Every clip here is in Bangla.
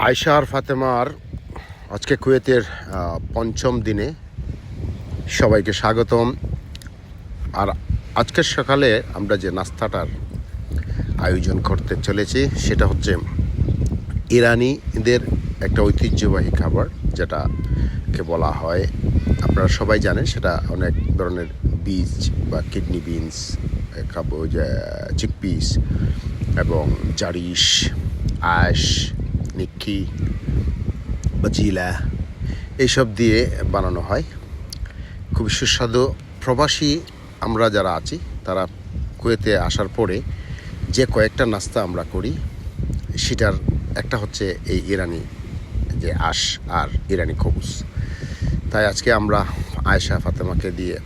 আয়শা আর ফাতেমার আজকে কুয়েতের পঞ্চম দিনে সবাইকে স্বাগতম। আর আজকের সকালে আমরা যে নাস্তাটার আয়োজন করতে চলেছি সেটা হচ্ছে ইরানিদের একটা ঐতিহ্যবাহী খাবার, যেটাকে বলা হয়, আপনারা সবাই জানেন, সেটা অনেক ধরনের বীজ বা কিডনি বিনস, চিকপিস এবং জারিশ, আশ, নিক্কি, বাজিলা এইসব দিয়ে বানানো হয়। খুব সুস্বাদু। প্রবাসী আমরা যারা আছি তারা কুয়েতে আসার পরে যে কয়েকটা নাস্তা আমরা করি সেটার একটা হচ্ছে এই ইরানি যে আশ আর ইরানি খবুজ। তাই আজকে আমরা আয়েশা ফাতেমাকে দিয়ে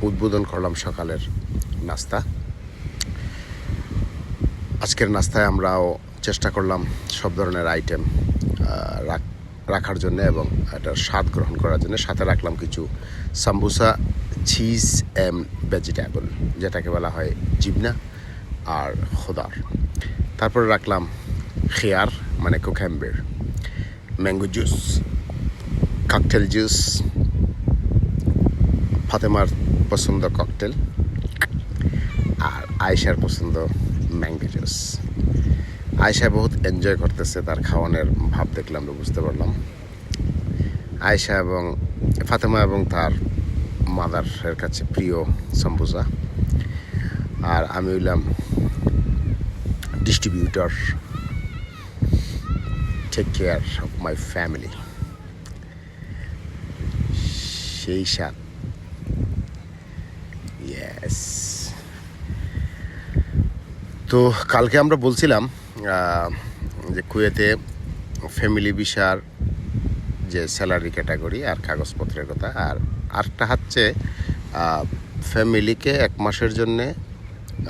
উদ্বোধন করলাম সকালের নাস্তা। আজকের নাস্তায় আমরাও চেষ্টা করলাম সব ধরনের আইটেম রাখার জন্য এবং এটার স্বাদ গ্রহণ করার জন্য। সাথে রাখলাম কিছু সাম্বুসা, চিজ অ্যান্ড ভেজিটেবল, যেটাকে বলা হয় জিবনা আর খোদার। তারপরে রাখলাম খেয়ার মানে cucumber, mango juice, cocktail juice, ফাতেমার পছন্দ ককটেল আর আয়েশার পছন্দ ম্যাঙ্গো জুস। আয়েশা বহুত এনজয় করতেছে, তার খাওয়ানোর ভাব দেখলে আমরা বুঝতে পারলাম। আয়েশা এবং ফাতেমা এবং তার মাদারের কাছে প্রিয় সাম্বুসা, আর আমি হইলাম distributor, take care of my family. সেই সাথ ইয়েস। তো কালকে আমরা বলছিলাম যে কুয়েতে ফ্যামিলি ভিসার যে স্যালারি ক্যাটাগরি আর কাগজপত্রের কথা, আর আরেকটা হচ্ছে ফ্যামিলিকে 1 মাসের জন্যে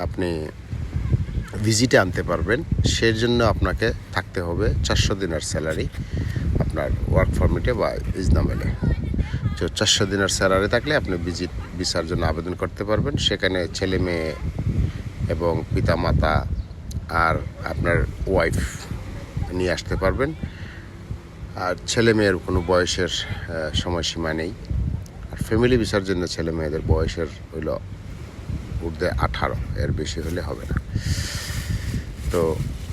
আপনি ভিজিটে আনতে পারবেন। সেই জন্য আপনাকে থাকতে হবে 400 দিনের স্যালারি আপনার ওয়ার্ক পারমিটে বা ইজনামেলে। তো 400 দিনের স্যালারি থাকলে আপনি ভিজিট ভিসার জন্য আবেদন করতে পারবেন। সেখানে ছেলে মেয়ে এবং পিতামাতা আর আপনার ওয়াইফ নিয়ে আসতে পারবেন। আর ছেলে মেয়ের কোনো বয়সের সময়সীমা নেই। আর ফ্যামিলি ভিসার জন্য ছেলে মেয়েদের বয়সের হইল ঊর্ধ্বে 18, এর বেশি হলে হবে না। তো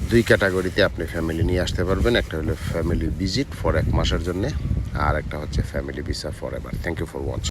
2 ক্যাটাগরিতে আপনি ফ্যামিলি নিয়ে আসতে পারবেন। একটা হলো ফ্যামিলি ভিজিট ফর 1 মাসের জন্যে, আর একটা হচ্ছে family visa forever. Thank you for watching.